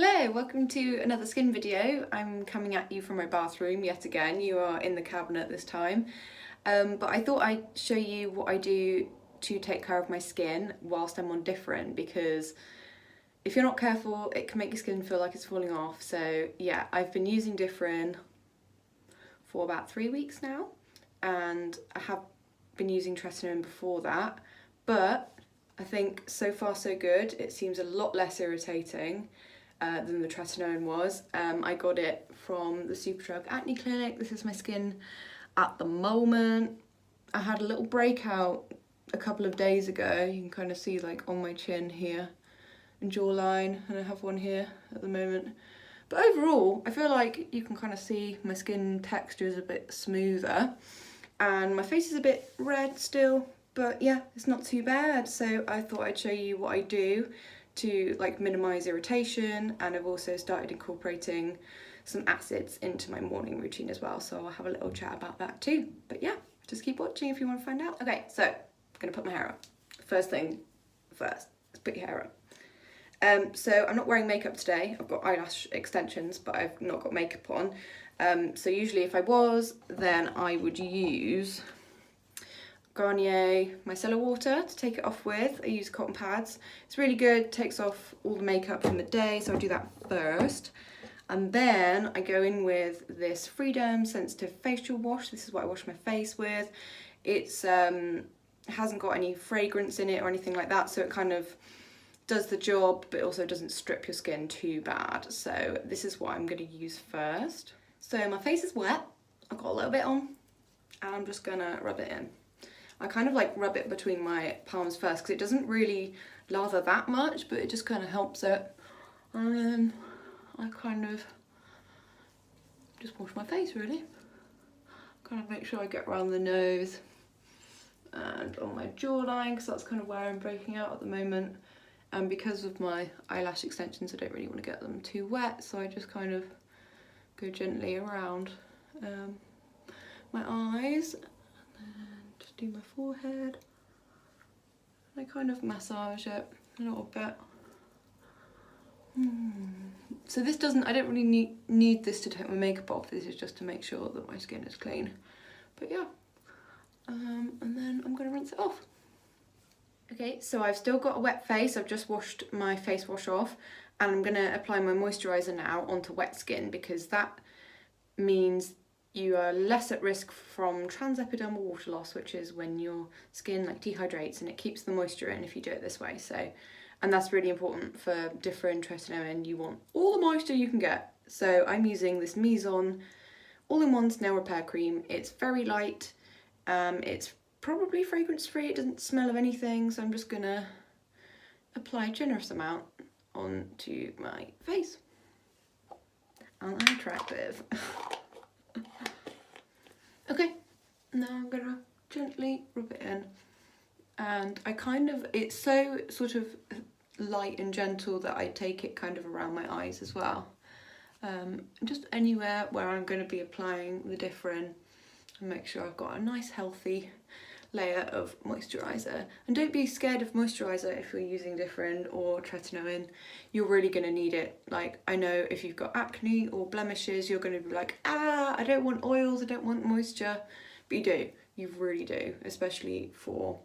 Hello, welcome to another skin video. I'm coming at you from my bathroom yet again. You are in the cabinet this time. But I thought I'd show you what I do to take care of my skin whilst I'm on Differin, because if you're not careful it can make your skin feel like it's falling off. So yeah, I've been using Differin for about 3 weeks now, and I have been using tretinoin before that, but I think so far so good. It seems a lot less irritating than the tretinoin was. I got it from the Superdrug Acne Clinic. This is my skin at the moment. I had a little breakout a couple of days ago. You can kind of see like on my chin here and jawline, and I have one here at the moment. But overall, I feel like you can kind of see my skin texture is a bit smoother, and my face is a bit red still, but yeah, it's not too bad. So I thought I'd show you what I do to like minimise irritation, and I've also started incorporating some acids into my morning routine as well, so I'll have a little chat about that too. But yeah, just keep watching if you want to find out. Okay, so I'm gonna put my hair up. First thing first, let's put your hair up. So I'm not wearing makeup today. I've got eyelash extensions, but I've not got makeup on. So usually if I was, then I would use Garnier micellar water to take it off with. I use cotton pads. It's really good, takes off all the makeup from the day, so I'll do that first. And then I go in with this Freederm sensitive facial wash. This is what I wash my face with. It's hasn't got any fragrance in it or anything like that, so it kind of does the job, but also doesn't strip your skin too bad. So this is what I'm going to use first. So my face is wet. I've got a little bit on, and I'm just gonna rub it in. I kind of like rub it between my palms first because it doesn't really lather that much, but it just kind of helps it. And then I kind of just wash my face really. Kind of make sure I get around the nose and on my jawline, because that's kind of where I'm breaking out at the moment. And because of my eyelash extensions, I don't really want to get them too wet, so I just kind of go gently around my eyes. Do my forehead. I kind of massage it a little bit. So this doesn't, I don't really need this to take my makeup off. This is just to make sure that my skin is clean. But yeah, and then I'm gonna rinse it off. Okay, so I've still got a wet face. I've just washed my face wash off, and I'm gonna apply my moisturiser now onto wet skin, because that means you are less at risk from transepidermal water loss, which is when your skin like dehydrates and it keeps the moisture in if you do it this way. So, and that's really important for Differin tretinoin. You want all the moisture you can get. So I'm using this Mizon all-in-one snail repair cream. It's very light. It's probably fragrance free. It doesn't smell of anything. So I'm just gonna apply a generous amount onto my face. And I'm attractive. Okay, now I'm gonna gently rub it in, and it's so sort of light and gentle that I take it kind of around my eyes as well. Just anywhere where I'm going to be applying the Differin, and make sure I've got a nice healthy layer of moisturiser. And don't be scared of moisturiser if you're using Differin or tretinoin. You're really going to need it. Like, I know if you've got acne or blemishes, you're going to be like, I don't want oils, I don't want moisture. But you do, you really do, especially for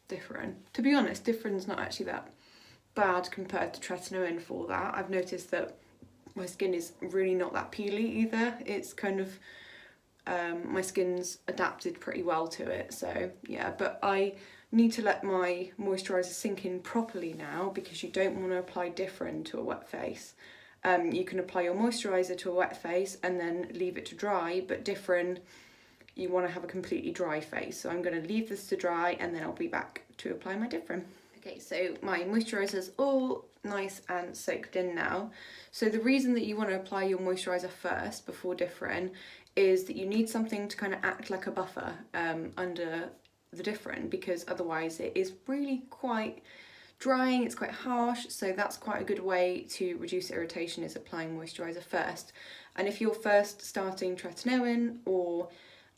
Differin. To be honest, Differin's not actually that bad compared to tretinoin for that. I've noticed that my skin is really not that peely either. It's kind of my skin's adapted pretty well to it, so yeah. But I need to let my moisturiser sink in properly now, because you don't want to apply Differin to a wet face. You can apply your moisturiser to a wet face and then leave it to dry, but Differin, you want to have a completely dry face. So I'm going to leave this to dry, and then I'll be back to apply my Differin. Okay, so my moisturiser's all nice and soaked in now. So the reason that you want to apply your moisturiser first before Differin is that you need something to kind of act like a buffer under the Differin, because otherwise it is really quite drying, it's quite harsh. So that's quite a good way to reduce irritation, is applying moisturiser first. And if you're first starting tretinoin or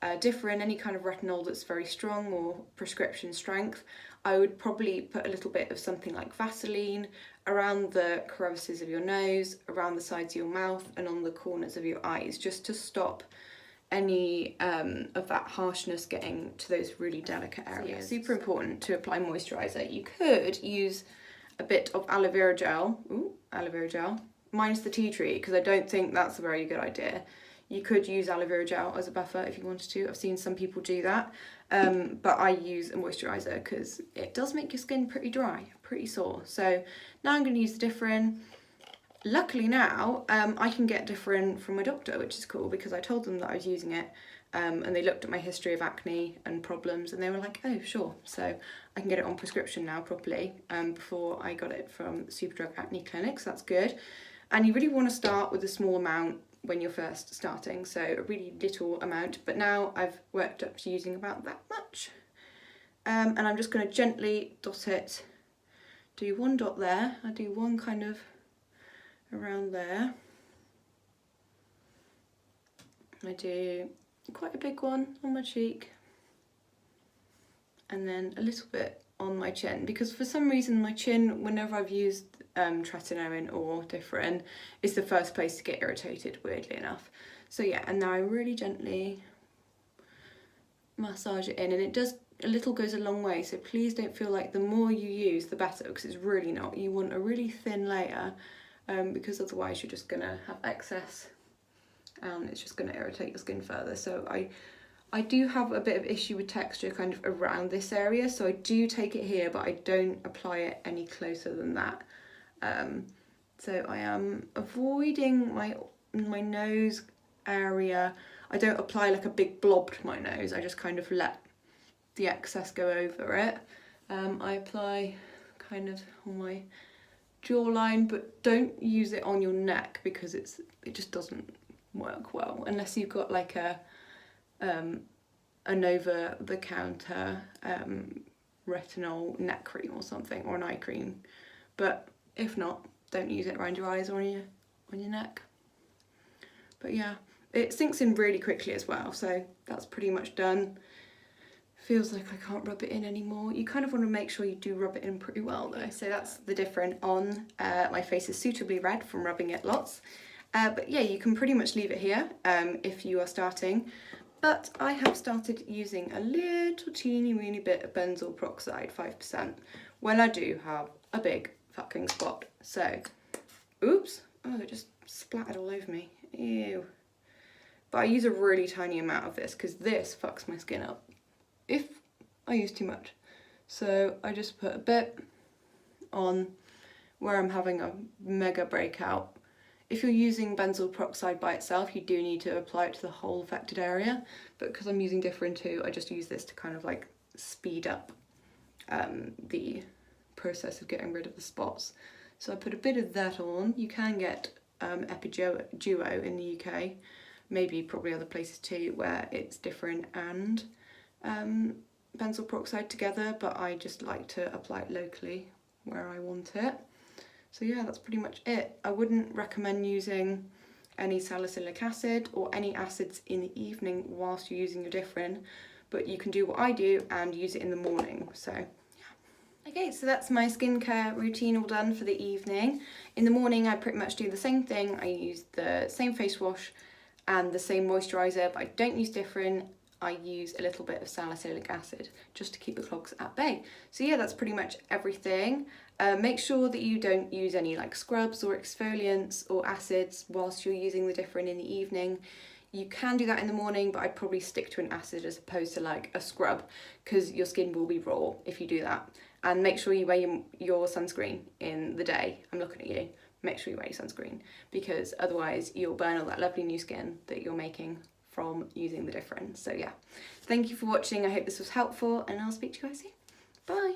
Differin, any kind of retinol that's very strong or prescription strength, I would probably put a little bit of something like Vaseline around the crevices of your nose, around the sides of your mouth, and on the corners of your eyes, just to stop any of that harshness getting to those really delicate areas. So yeah, super important to apply moisturiser. You could use a bit of aloe vera gel, minus the tea tree, because I don't think that's a very good idea. You could use aloe vera gel as a buffer if you wanted to. I've seen some people do that, but I use a moisturiser because it does make your skin pretty dry, pretty sore. So now I'm going to use the Differin. Luckily now, I can get Differin from my doctor, which is cool because I told them that I was using it, and they looked at my history of acne and problems, and they were like, oh, sure. So I can get it on prescription now properly. Before I got it from Superdrug Acne Clinic, so that's good. And you really want to start with a small amount when you're first starting, so a really little amount, but now I've worked up to using about that much. And I'm just going to gently dot it, do one dot there, I do one kind of around there, I do quite a big one on my cheek, and then a little bit on my chin, because for some reason my chin, whenever I've used tretinoin or Differin, is the first place to get irritated, weirdly enough. So yeah, and now I really gently massage it in, and it does, a little goes a long way, so please don't feel like the more you use the better, because it's really not. You want a really thin layer, because otherwise you're just gonna have excess and it's just gonna irritate your skin further. So I do have a bit of issue with texture kind of around this area, so I do take it here, but I don't apply it any closer than that. So I am avoiding my nose area. I don't apply like a big blob to my nose, I just kind of let the excess go over it. I apply kind of on my jawline, but don't use it on your neck because it just doesn't work well, unless you've got like an over the counter retinol neck cream or something, or an eye cream. But if not, don't use it around your eyes or on your neck. But yeah, it sinks in really quickly as well, so that's pretty much done. Feels like I can't rub it in anymore. You kind of want to make sure you do rub it in pretty well though. So that's the Differin on. My face is suitably red from rubbing it lots. But yeah, you can pretty much leave it here if you are starting. But I have started using a little teeny weeny bit of benzoyl peroxide, 5%, when I do have a big fucking spot. So, oops, oh, it just splattered all over me, ew. But I use a really tiny amount of this because this fucks my skin up if I use too much. So I just put a bit on where I'm having a mega breakout. If you're using benzoyl peroxide by itself, you do need to apply it to the whole affected area, but because I'm using Differin too, I just use this to kind of like speed up the process of getting rid of the spots. So I put a bit of that on. You can get Epiduo in the UK, maybe probably other places too, where it's Differin and benzoyl peroxide together, but I just like to apply it locally where I want it. So yeah, that's pretty much it. I wouldn't recommend using any salicylic acid or any acids in the evening whilst you're using your Differin, but you can do what I do and use it in the morning, so yeah. Okay, so that's my skincare routine all done for the evening. In the morning I pretty much do the same thing. I use the same face wash and the same moisturiser, but I don't use Differin. I use a little bit of salicylic acid just to keep the clogs at bay. So yeah, that's pretty much everything. Make sure that you don't use any like scrubs or exfoliants or acids whilst you're using the Differin in the evening. You can do that in the morning, but I'd probably stick to an acid as opposed to like a scrub, because your skin will be raw if you do that. And make sure you wear your sunscreen in the day. I'm looking at you. Make sure you wear your sunscreen, because otherwise you'll burn all that lovely new skin that you're making from using the Differin. So yeah, thank you for watching. I hope this was helpful, and I'll speak to you guys soon. Bye.